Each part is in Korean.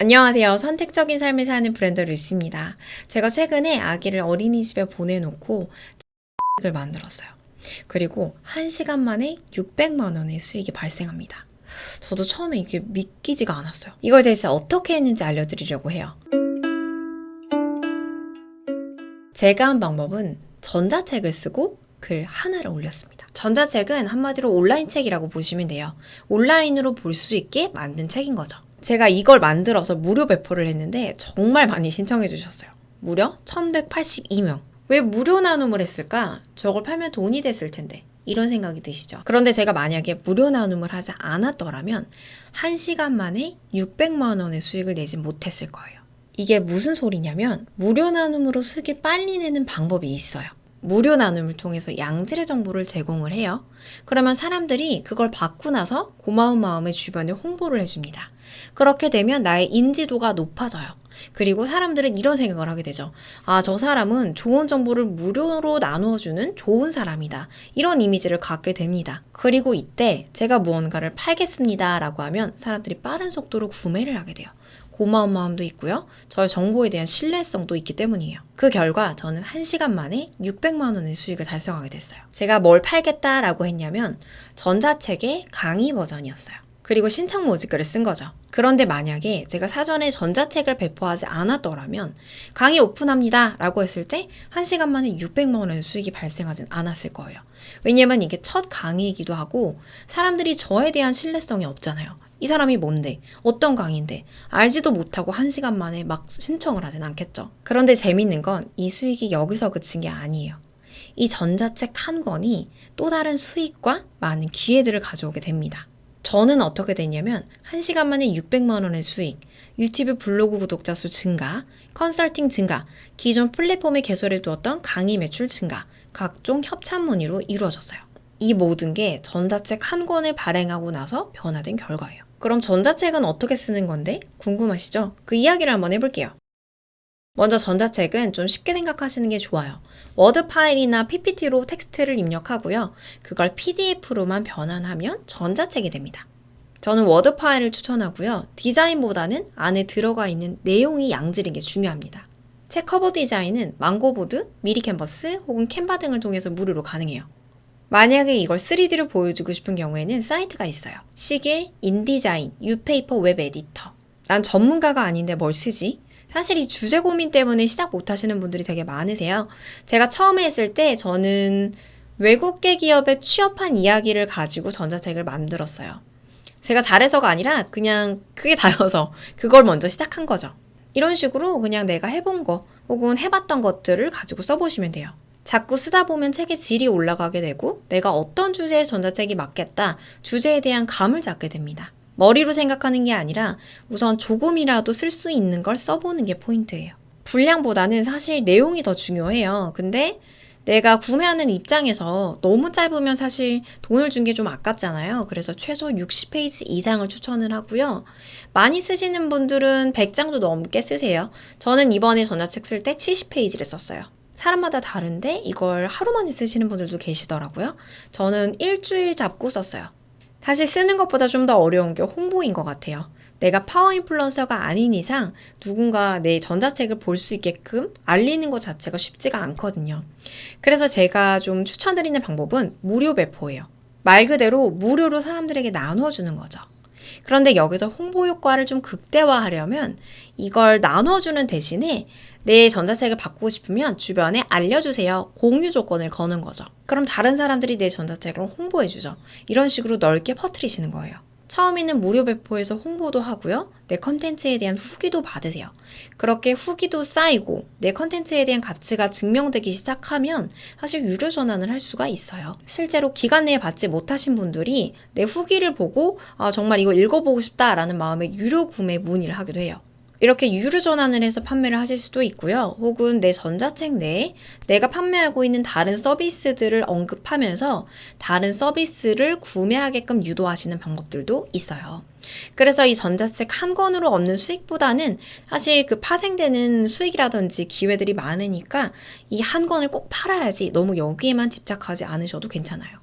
안녕하세요. 선택적인 삶을 사는 브랜더 루시입니다. 제가 최근에 아기를 어린이집에 보내놓고 을 만들었어요. 그리고 1시간 만에 600만 원의 수익이 발생합니다. 저도 처음에 이게 믿기지가 않았어요. 이걸 대체 어떻게 했는지 알려드리려고 해요. 제가 한 방법은 전자책을 쓰고 글 하나를 올렸습니다. 전자책은 한마디로 온라인 책이라고 보시면 돼요. 온라인으로 볼 수 있게 만든 책인 거죠. 제가 이걸 만들어서 무료 배포를 했는데 정말 많이 신청해 주셨어요. 무려 1182명. 왜 무료 나눔을 했을까? 저걸 팔면 돈이 됐을 텐데. 이런 생각이 드시죠? 그런데 제가 만약에 무료 나눔을 하지 않았더라면 1시간 만에 600만 원의 수익을 내지 못했을 거예요. 이게 무슨 소리냐면 무료 나눔으로 수익을 빨리 내는 방법이 있어요. 무료 나눔을 통해서 양질의 정보를 제공을 해요. 그러면 사람들이 그걸 받고 나서 고마운 마음에 주변에 홍보를 해줍니다. 그렇게 되면 나의 인지도가 높아져요. 그리고 사람들은 이런 생각을 하게 되죠. 아, 저 사람은 좋은 정보를 무료로 나누어주는 좋은 사람이다. 이런 이미지를 갖게 됩니다. 그리고 이때 제가 무언가를 팔겠습니다 라고 하면 사람들이 빠른 속도로 구매를 하게 돼요. 고마운 마음도 있고요. 저의 정보에 대한 신뢰성도 있기 때문이에요. 그 결과 저는 1시간 만에 600만 원의 수익을 달성하게 됐어요. 제가 뭘 팔겠다라고 했냐면 전자책의 강의 버전이었어요. 그리고 신청 모집글을 쓴 거죠. 그런데 만약에 제가 사전에 전자책을 배포하지 않았더라면 강의 오픈합니다 라고 했을 때 1시간 만에 600만 원의 수익이 발생하진 않았을 거예요. 왜냐면 이게 첫 강의이기도 하고 사람들이 저에 대한 신뢰성이 없잖아요. 이 사람이 뭔데? 어떤 강의인데? 알지도 못하고 1시간 만에 막 신청을 하진 않겠죠. 그런데 재밌는 건 이 수익이 여기서 그친 게 아니에요. 이 전자책 한 권이 또 다른 수익과 많은 기회들을 가져오게 됩니다. 저는 어떻게 됐냐면 1시간 만에 600만 원의 수익, 유튜브 블로그 구독자 수 증가, 컨설팅 증가, 기존 플랫폼에 개설해 두었던 강의 매출 증가, 각종 협찬 문의로 이루어졌어요. 이 모든 게 전자책 한 권을 발행하고 나서 변화된 결과예요. 그럼 전자책은 어떻게 쓰는 건데? 궁금하시죠? 그 이야기를 한번 해볼게요. 먼저 전자책은 좀 쉽게 생각하시는 게 좋아요. 워드 파일이나 PPT로 텍스트를 입력하고요. 그걸 PDF로만 변환하면 전자책이 됩니다. 저는 워드 파일을 추천하고요. 디자인보다는 안에 들어가 있는 내용이 양질인 게 중요합니다. 책 커버 디자인은 망고보드, 미리 캔버스 혹은 캔바 등을 통해서 무료로 가능해요. 만약에 이걸 3D로 보여주고 싶은 경우에는 사이트가 있어요. 시길, 인디자인, 유페이퍼 웹 에디터. 난 전문가가 아닌데 뭘 쓰지? 사실 이 주제 고민 때문에 시작 못 하시는 분들이 되게 많으세요. 제가 처음에 했을 때 저는 외국계 기업에 취업한 이야기를 가지고 전자책을 만들었어요. 제가 잘해서가 아니라 그냥 그게 다여서 그걸 먼저 시작한 거죠. 이런 식으로 그냥 내가 해본 거 혹은 해봤던 것들을 가지고 써보시면 돼요. 자꾸 쓰다 보면 책의 질이 올라가게 되고 내가 어떤 주제의 전자책이 맞겠다, 주제에 대한 감을 잡게 됩니다. 머리로 생각하는 게 아니라 우선 조금이라도 쓸 수 있는 걸 써보는 게 포인트예요. 분량보다는 사실 내용이 더 중요해요. 근데 내가 구매하는 입장에서 너무 짧으면 사실 돈을 준 게 좀 아깝잖아요. 그래서 최소 60페이지 이상을 추천을 하고요. 많이 쓰시는 분들은 100장도 넘게 쓰세요. 저는 이번에 전자책 쓸 때 70페이지를 썼어요. 사람마다 다른데 이걸 하루 만에 쓰시는 분들도 계시더라고요. 저는 일주일 잡고 썼어요. 사실 쓰는 것보다 좀 더 어려운 게 홍보인 것 같아요. 내가 파워 인플루언서가 아닌 이상 누군가 내 전자책을 볼 수 있게끔 알리는 것 자체가 쉽지가 않거든요. 그래서 제가 좀 추천드리는 방법은 무료 배포예요. 말 그대로 무료로 사람들에게 나눠주는 거죠. 그런데 여기서 홍보 효과를 좀 극대화하려면 이걸 나눠주는 대신에 내 전자책을 바꾸고 싶으면 주변에 알려주세요. 공유 조건을 거는 거죠. 그럼 다른 사람들이 내 전자책을 홍보해주죠. 이런 식으로 넓게 퍼뜨리시는 거예요. 처음에는 무료 배포에서 홍보도 하고요. 내 컨텐츠에 대한 후기도 받으세요. 그렇게 후기도 쌓이고 내 컨텐츠에 대한 가치가 증명되기 시작하면 사실 유료 전환을 할 수가 있어요. 실제로 기간 내에 받지 못하신 분들이 내 후기를 보고 정말 이거 읽어보고 싶다라는 마음에 유료 구매 문의를 하기도 해요. 이렇게 유료 전환을 해서 판매를 하실 수도 있고요. 혹은 내 전자책 내에 내가 판매하고 있는 다른 서비스들을 언급하면서 다른 서비스를 구매하게끔 유도하시는 방법들도 있어요. 그래서 이 전자책 한 권으로 얻는 수익보다는 사실 그 파생되는 수익이라든지 기회들이 많으니까 이 한 권을 꼭 팔아야지 너무 여기에만 집착하지 않으셔도 괜찮아요.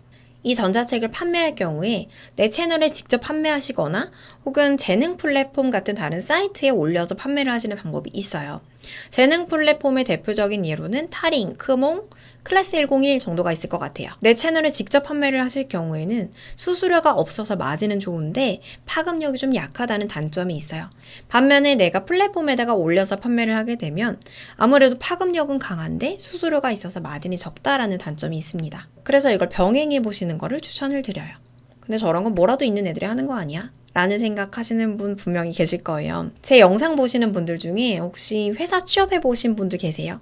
이 전자책을 판매할 경우에 내 채널에 직접 판매하시거나 혹은 재능 플랫폼 같은 다른 사이트에 올려서 판매를 하시는 방법이 있어요. 재능 플랫폼의 대표적인 예로는 타링, 크몽, 클래스 101 정도가 있을 것 같아요. 내 채널에 직접 판매를 하실 경우에는 수수료가 없어서 마진은 좋은데 파급력이 좀 약하다는 단점이 있어요. 반면에 내가 플랫폼에다가 올려서 판매를 하게 되면 아무래도 파급력은 강한데 수수료가 있어서 마진이 적다라는 단점이 있습니다. 그래서 이걸 병행해 보시는 거를 추천을 드려요. 근데 저런 건 뭐라도 있는 애들이 하는 거 아니야? 라는 생각하시는 분 분명히 계실 거예요. 제 영상 보시는 분들 중에 혹시 회사 취업해 보신 분들 계세요?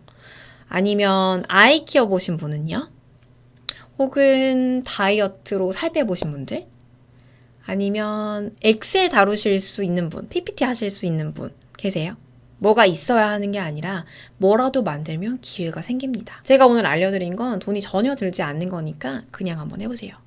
아니면 아이 키워 보신 분은요? 혹은 다이어트로 살 빼보신 분들? 아니면 엑셀 다루실 수 있는 분, PPT 하실 수 있는 분 계세요? 뭐가 있어야 하는 게 아니라 뭐라도 만들면 기회가 생깁니다. 제가 오늘 알려드린 건 돈이 전혀 들지 않는 거니까 그냥 한번 해보세요.